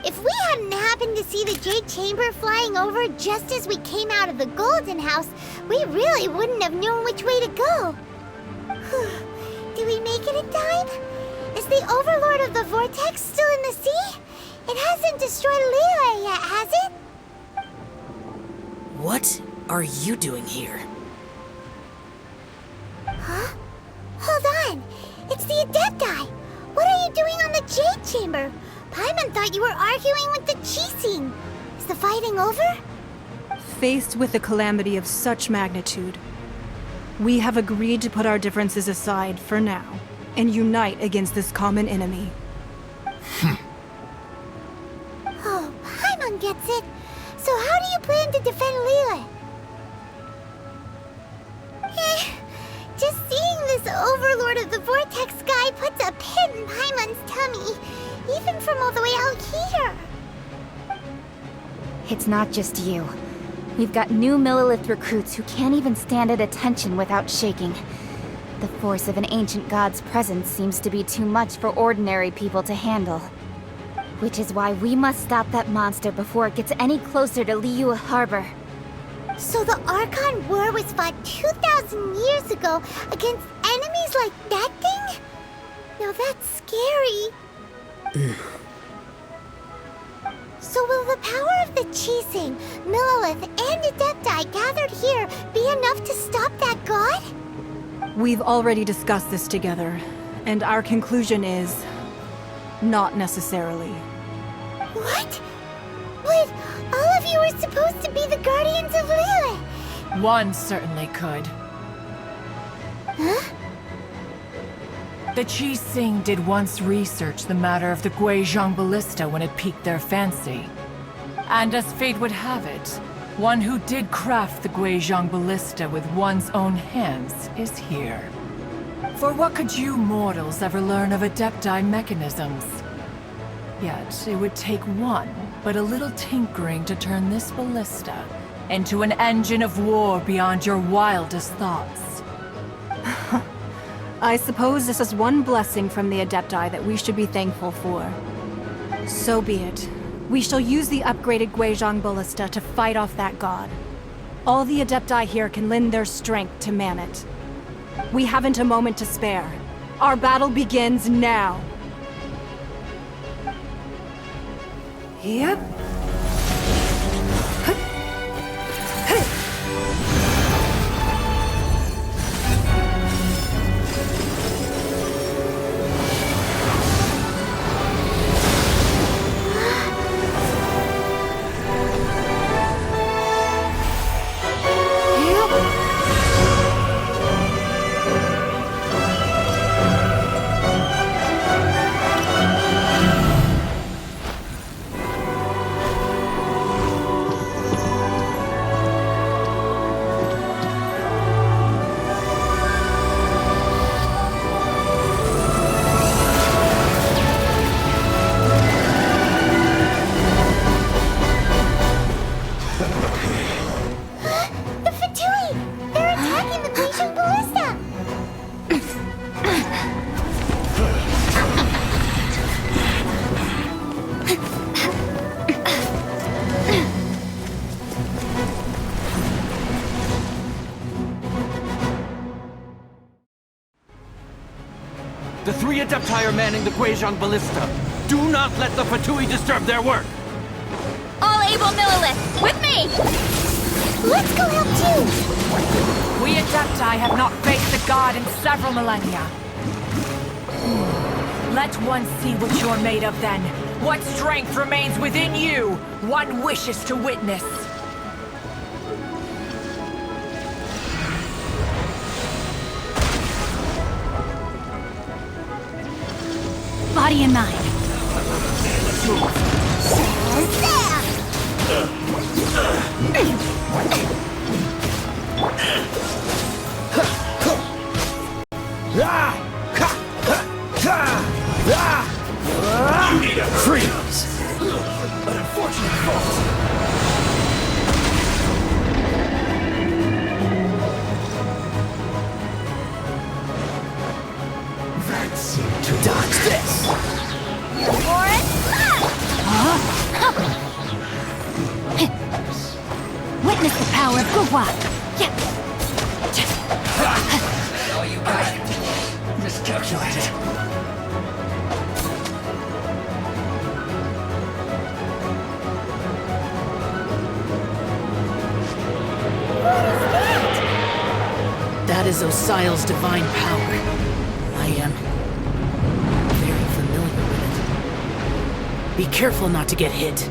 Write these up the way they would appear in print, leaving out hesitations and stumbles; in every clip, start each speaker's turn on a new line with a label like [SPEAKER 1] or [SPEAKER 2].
[SPEAKER 1] If we hadn't happened to see the Jade Chamber flying over just as we came out of the Golden House, we really wouldn't have known which way to go. Do we make it in time? Is the Overlord of the Vortex still in the sea? It hasn't destroyed Liyue yet, has it?
[SPEAKER 2] What are you doing here?
[SPEAKER 1] Huh? Hold on. It's the Adepti. What are you doing on the Jade Chamber? Paimon thought you were arguing with the Qixing. Is the fighting over?
[SPEAKER 3] Faced with a calamity of such magnitude, we have agreed to put our differences aside for now and unite against this common enemy.
[SPEAKER 1] Oh, Paimon gets it. So how do you plan to defend Liyue? Just seeing this Overlord of the Vortex guy puts a pit in Paimon's tummy, even from all the way out here.
[SPEAKER 4] It's not just you. We've got new Millelith recruits who can't even stand at attention without shaking. The force of an ancient god's presence seems to be too much for ordinary people to handle. Which is why we must stop that monster before it gets any closer to Liyue Harbor.
[SPEAKER 1] So the Archon War was fought 2,000 years ago against enemies like that thing? Now that's scary. So will the power of the Qixing, Millelith, and Adepti gathered here be enough to stop that god?
[SPEAKER 3] We've already discussed this together, and our conclusion is... not necessarily.
[SPEAKER 1] What? But all of you were supposed to be the Guardians of Liyue.
[SPEAKER 5] One certainly could.
[SPEAKER 1] Huh?
[SPEAKER 5] The Qixing did once research the matter of the Guizhong Ballista when it piqued their fancy. And as fate would have it, one who did craft the Guizhong Ballista with one's own hands is here. For what could you mortals ever learn of Adepti mechanisms? Yet, it would take one, but a little tinkering to turn this ballista into an engine of war beyond your wildest thoughts.
[SPEAKER 3] I suppose this is one blessing from the Adepti that we should be thankful for. So be it. We shall use the upgraded Guizhong Ballista to fight off that god. All the Adepti here can lend their strength to man it. We haven't a moment to spare. Our battle begins now. Yep.
[SPEAKER 1] The Fatui! They're attacking the Guizhong Ballista!
[SPEAKER 6] The three Adepti are manning the Guizhong Ballista. Do not let the Fatui disturb their work!
[SPEAKER 4] All able Millelith, with me!
[SPEAKER 1] Let's go help too!
[SPEAKER 5] We Adepti have not faced the god in several millennia. Let one see what you're made of then. What strength remains within you, one wishes to witness.
[SPEAKER 4] Body and mind.
[SPEAKER 6] Freeze! An unfortunate fault. That seemed to dodge this.
[SPEAKER 4] For it?
[SPEAKER 3] Huh? Hua. Yeah.
[SPEAKER 7] Oh, you got it. Miscalculated.
[SPEAKER 2] That is Osial's divine power. I am very familiar with it. Be careful not to get hit.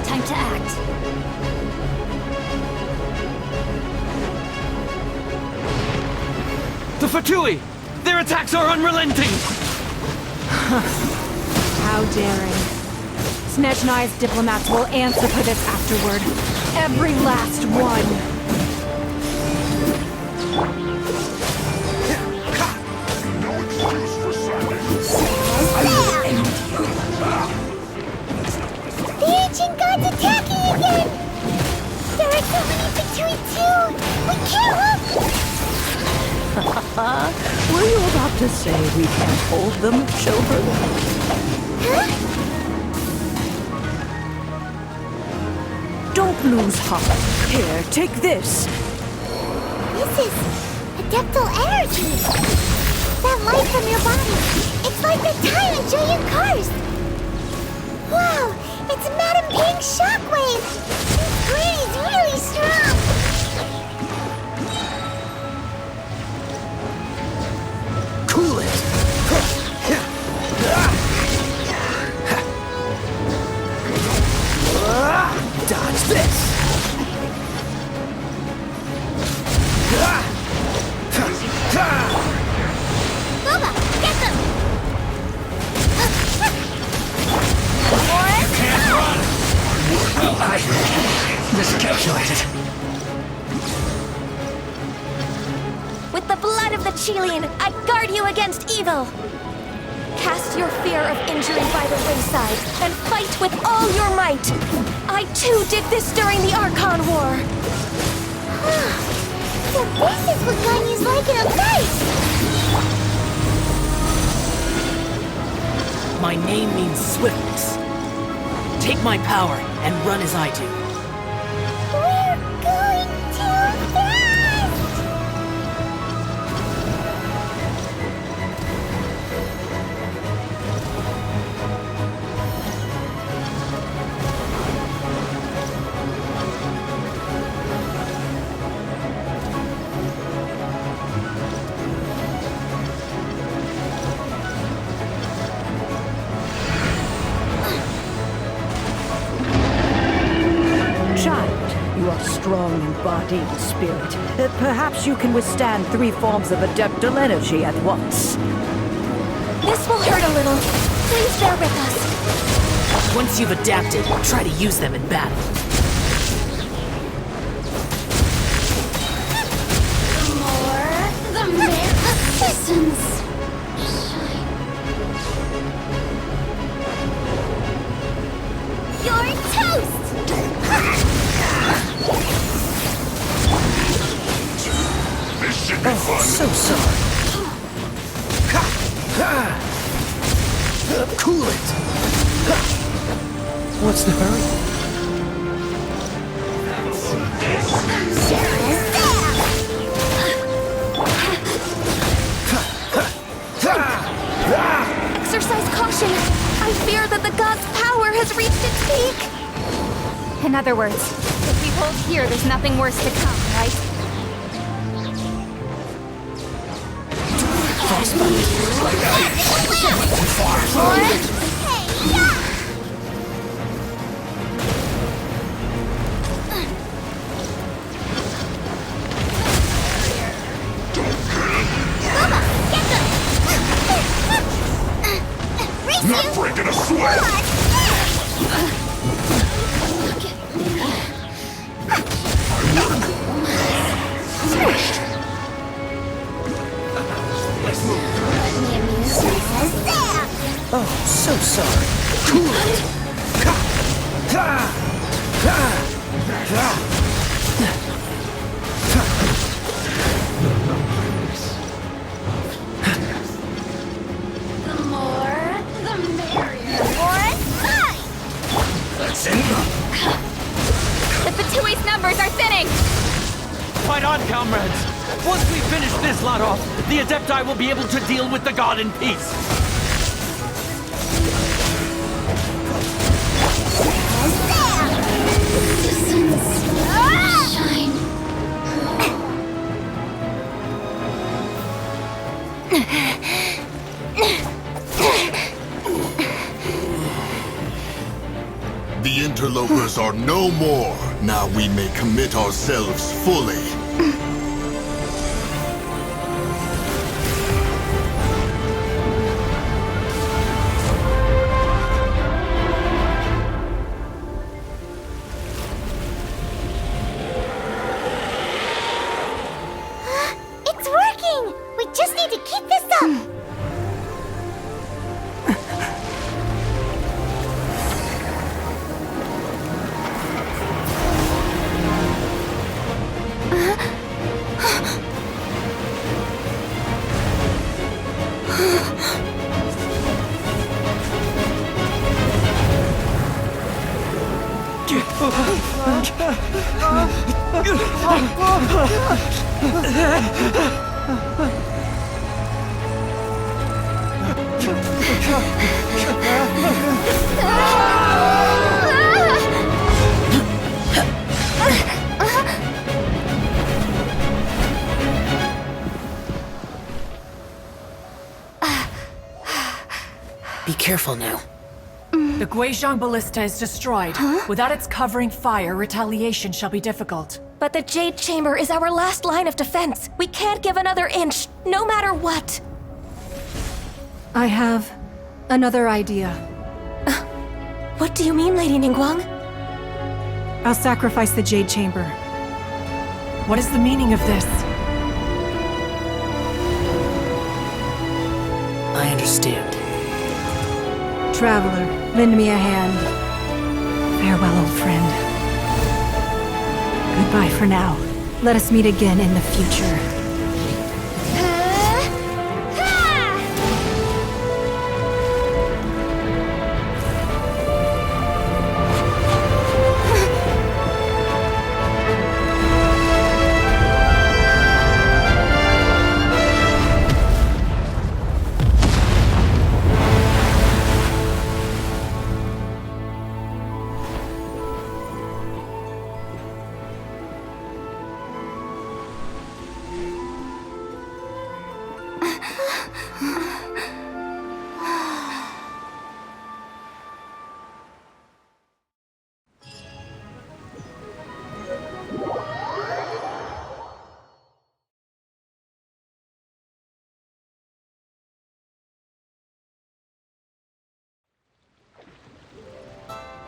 [SPEAKER 4] Time to act.
[SPEAKER 6] The Fatui! Their attacks are unrelenting!
[SPEAKER 3] How daring. Snezhnai's diplomats will answer for this afterward. Every last one.
[SPEAKER 1] The ancient gods attacking again! There are so many Fatui too! We can't
[SPEAKER 8] Were you about to say we can't hold them, children?
[SPEAKER 1] Huh?
[SPEAKER 8] Don't lose heart. Here, take this.
[SPEAKER 1] This is adeptal energy! That light from your body, it's like the time in Julian Karst! Wow, it's Madame Ping's shockwave! This granny's really strong!
[SPEAKER 2] Cool it! Dodge this!
[SPEAKER 1] Boba, get them!
[SPEAKER 7] Well, I miscalculated.
[SPEAKER 9] With the blood of the Chilean, I guard you against evil! Cast your fear of injury by the wayside, and fight with all your might! I too did this during the Archon War!
[SPEAKER 1] So this is what Ganyu's like in a face!
[SPEAKER 2] My name means swiftness. Take my power and run as I do.
[SPEAKER 1] We're going too fast!
[SPEAKER 8] Child, you are strong in body and spirit. Perhaps you can withstand 3 forms of adeptal energy at once.
[SPEAKER 9] This will hurt a little. Please bear with us.
[SPEAKER 2] Once you've adapted, try to use them in battle.
[SPEAKER 1] The magnificence! You're toast!
[SPEAKER 2] Oh, so sorry. Cool it! What's the hurry?
[SPEAKER 9] Exercise caution. I fear that the god's power has reached its peak.
[SPEAKER 4] In other words, if we hold here, there's nothing worse to come, right?
[SPEAKER 1] Not breaking a sweat!
[SPEAKER 2] Oh, so sorry. Cool it!
[SPEAKER 1] The more, the merrier. Or it's fine!
[SPEAKER 7] That's it.
[SPEAKER 6] comrades! Once we finish this lot off, the Adepti will be able to deal with the god in peace!
[SPEAKER 10] The interlopers are no more. Now we may commit ourselves fully.
[SPEAKER 1] It's working! We just need to keep this up!
[SPEAKER 2] Be careful now.
[SPEAKER 5] The Guizhong Ballista is destroyed. Without its covering fire, retaliation shall be difficult.
[SPEAKER 9] But the Jade Chamber is our last line of defense. We can't give another inch, no matter what.
[SPEAKER 3] I have another idea.
[SPEAKER 9] What do you mean, Lady Ningguang?
[SPEAKER 3] I'll sacrifice the Jade Chamber.
[SPEAKER 5] What is the meaning of this?
[SPEAKER 2] I understand.
[SPEAKER 3] Traveler, lend me a hand. Farewell, old friend. Goodbye for now. Let us meet again in the future.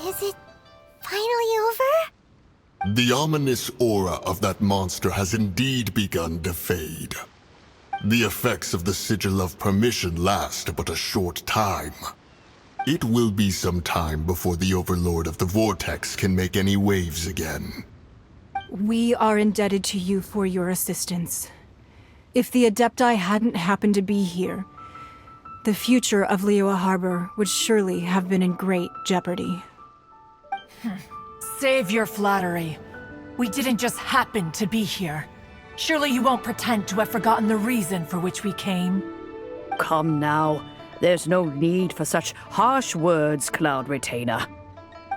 [SPEAKER 1] Is it finally over?
[SPEAKER 10] The ominous aura of that monster has indeed begun to fade. The effects of the Sigil of Permission last but a short time. It will be some time before the Overlord of the Vortex can make any waves again.
[SPEAKER 3] We are indebted to you for your assistance. If the Adepti hadn't happened to be here, the future of Liyue Harbor would surely have been in great jeopardy.
[SPEAKER 5] Save your flattery. We didn't just happen to be here. Surely you won't pretend to have forgotten the reason for which we came.
[SPEAKER 8] Come now. There's no need for such harsh words, Cloud Retainer.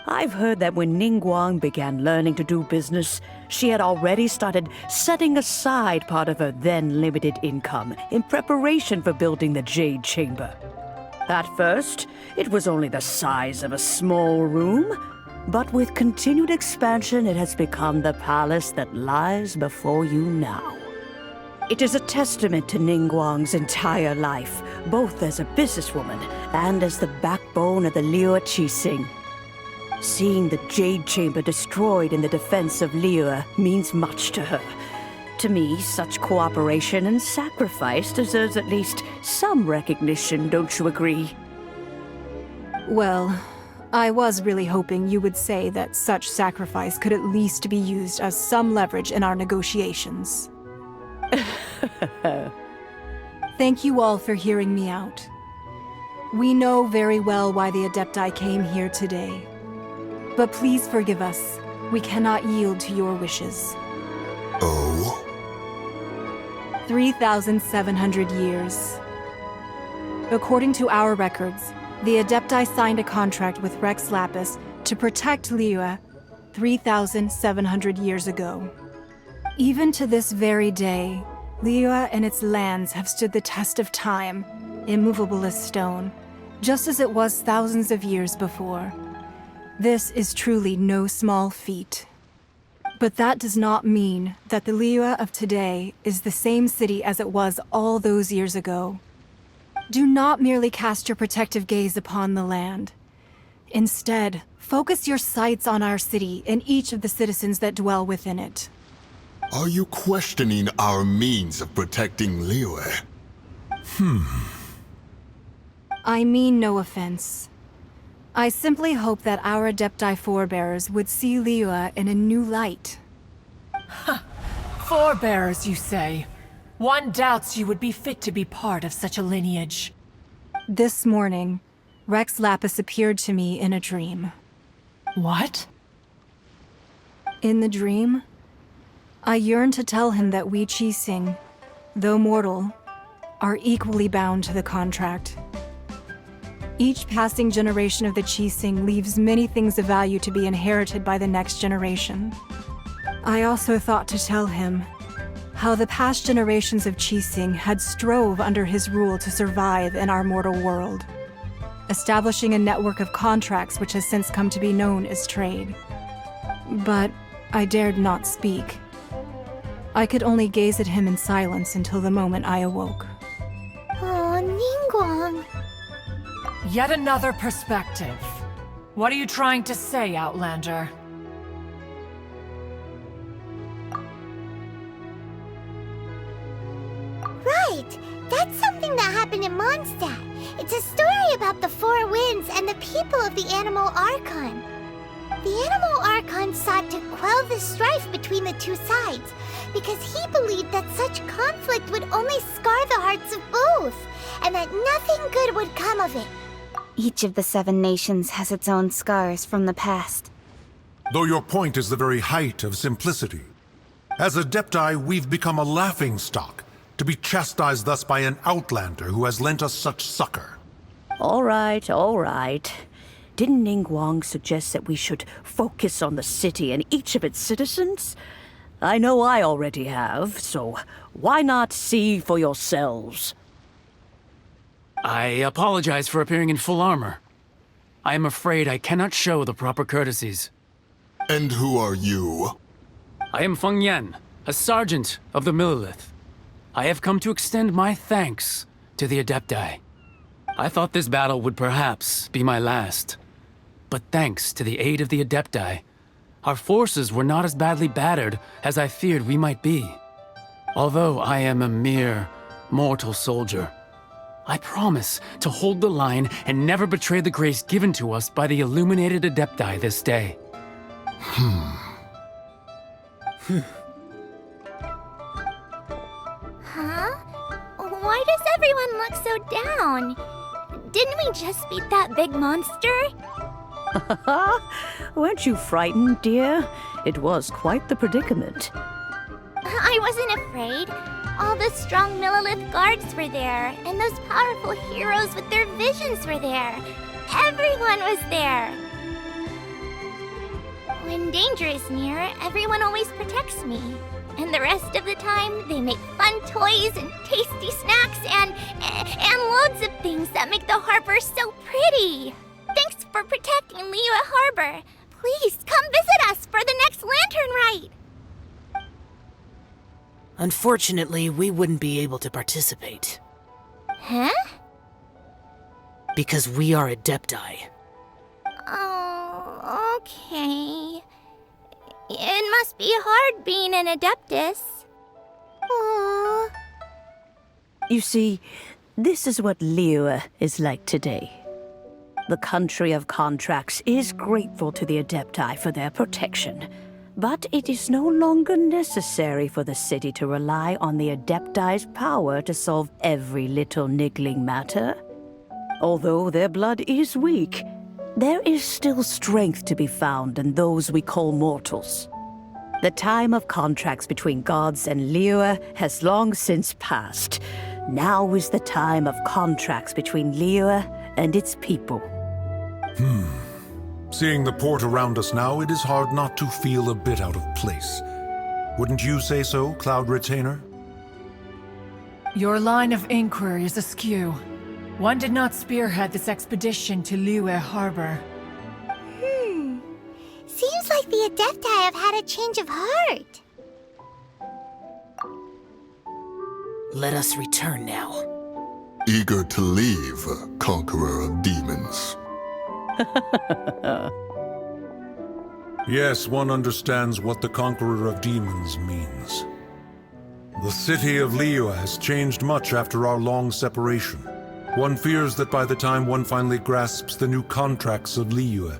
[SPEAKER 8] I've heard that when Ningguang began learning to do business, she had already started setting aside part of her then limited income in preparation for building the Jade Chamber. At first, it was only the size of a small room, but with continued expansion, it has become the palace that lies before you now. It is a testament to Ningguang's entire life, both as a businesswoman and as the backbone of the Liyue Qixing. Seeing the Jade Chamber destroyed in the defense of Liyue means much to her. To me, such cooperation and sacrifice deserves at least some recognition, don't you agree?
[SPEAKER 3] Well, I was really hoping you would say that such sacrifice could at least be used as some leverage in our negotiations. Thank you all for hearing me out. We know very well why the Adepti came here today. But please forgive us. We cannot yield to your wishes.
[SPEAKER 10] Oh?
[SPEAKER 3] 3,700 years. According to our records, the Adepti signed a contract with Rex Lapis to protect Liyue 3,700 years ago. Even to this very day, Liyue and its lands have stood the test of time, immovable as stone, just as it was thousands of years before. This is truly no small feat. But that does not mean that the Liyue of today is the same city as it was all those years ago. Do not merely cast your protective gaze upon the land. Instead, focus your sights on our city and each of the citizens that dwell within it.
[SPEAKER 10] Are you questioning our means of protecting Liyue?
[SPEAKER 3] I mean no offense. I simply hope that our Adepti forebears would see Liyue in a new light.
[SPEAKER 5] Forebears, you say? One doubts you would be fit to be part of such a lineage.
[SPEAKER 3] This morning, Rex Lapis appeared to me in a dream.
[SPEAKER 5] What?
[SPEAKER 3] In the dream, I yearned to tell him that we Qixing, though mortal, are equally bound to the contract. Each passing generation of the Qixing leaves many things of value to be inherited by the next generation. I also thought to tell him how the past generations of Qixing had strove under his rule to survive in our mortal world, establishing a network of contracts which has since come to be known as trade. But I dared not speak. I could only gaze at him in silence until the moment I awoke.
[SPEAKER 1] Oh, Ningguang.
[SPEAKER 5] Yet another perspective. What are you trying to say, Outlander?
[SPEAKER 1] Right! That's something that happened in Mondstadt. It's a story about the Four Winds and the people of the Animal Archon. The Animal Archon sought to quell the strife between the two sides, because he believed that such conflict would only scar the hearts of both, and that nothing good would come of it.
[SPEAKER 4] Each of the 7 nations has its own scars from the past.
[SPEAKER 11] Though your point is the very height of simplicity. As Adepti, we've become a laughingstock, to be chastised thus by an outlander who has lent us such succor.
[SPEAKER 8] All right, all right. Didn't Ningguang suggest that we should focus on the city and each of its citizens? I know I already have, so why not see for yourselves?
[SPEAKER 6] I apologize for appearing in full armor. I am afraid I cannot show the proper courtesies.
[SPEAKER 10] And who are you?
[SPEAKER 6] I am Feng Yan, a sergeant of the Millelith. I have come to extend my thanks to the Adepti. I thought this battle would perhaps be my last. But thanks to the aid of the Adepti, our forces were not as badly battered as I feared we might be. Although I am a mere mortal soldier, I promise to hold the line and never betray the grace given to us by the illuminated Adepti this day.
[SPEAKER 1] Huh? Why does everyone look so down? Didn't we just beat that big monster?
[SPEAKER 8] Weren't you frightened, dear? It was quite the predicament.
[SPEAKER 1] I wasn't afraid. All the strong Millelith guards were there, and those powerful heroes with their visions were there. Everyone was there. When danger is near, everyone always protects me. And the rest of the time, they make fun toys and tasty snacks and loads of things that make the harbor so pretty. Thanks for protecting Liyue Harbor. Please come visit us for the next lantern rite.
[SPEAKER 2] Unfortunately, we wouldn't be able to participate.
[SPEAKER 1] Huh?
[SPEAKER 2] Because we are Adepti.
[SPEAKER 1] Oh, okay. It must be hard being an Adeptus. Aww.
[SPEAKER 8] You see, this is what Liyue is like today. The country of contracts is grateful to the Adepti for their protection, but it is no longer necessary for the city to rely on the Adepti's power to solve every little niggling matter. Although their blood is weak, there is still strength to be found in those we call mortals. The time of contracts between gods and Liyue has long since passed. Now is the time of contracts between Liyue and its people.
[SPEAKER 11] Seeing the port around us now, it is hard not to feel a bit out of place. Wouldn't you say so, Cloud Retainer?
[SPEAKER 5] Your line of inquiry is askew. One did not spearhead this expedition to Liyue Harbor.
[SPEAKER 1] Seems like the Adepti have had a change of heart.
[SPEAKER 2] Let us return now.
[SPEAKER 10] Eager to leave, Conqueror of Demons.
[SPEAKER 11] Yes, one understands what the Conqueror of Demons means. The city of Liyue has changed much after our long separation. One fears that by the time one finally grasps the new contracts of Liyue,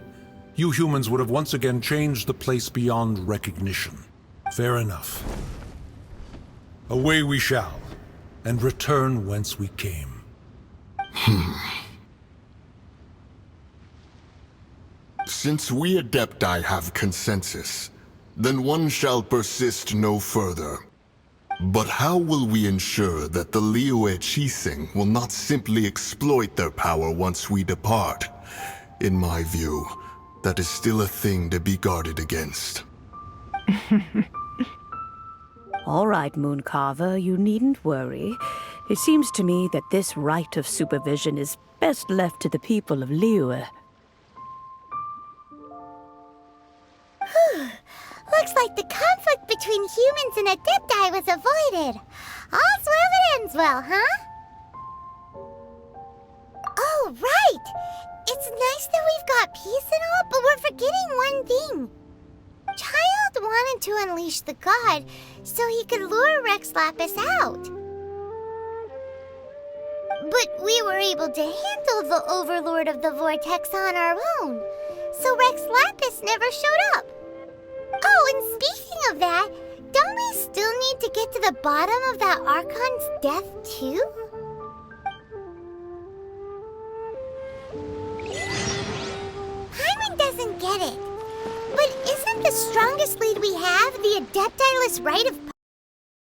[SPEAKER 11] you humans would have once again changed the place beyond recognition. Fair enough. Away we shall, and return whence we came.
[SPEAKER 10] Since we Adepti have consensus, then one shall persist no further. But how will we ensure that the Liyue Qixing will not simply exploit their power once we depart? In my view, that is still a thing to be guarded against.
[SPEAKER 8] All right, Mooncarver, you needn't worry. It seems to me that this right of supervision is best left to the people of Liyue.
[SPEAKER 1] Looks like the conflict between humans and Adepti was avoided. All's well that ends well, huh? Oh, right! It's nice that we've got peace and all, but we're forgetting one thing. Child wanted to unleash the god so he could lure Rex Lapis out. But we were able to handle the Overlord of the Vortex on our own, so Rex Lapis never showed up. Oh, and speaking of that, don't we still need to get to the bottom of that Archon's death, too? Paimon doesn't get it. But isn't the strongest lead we have the Adepti-less right of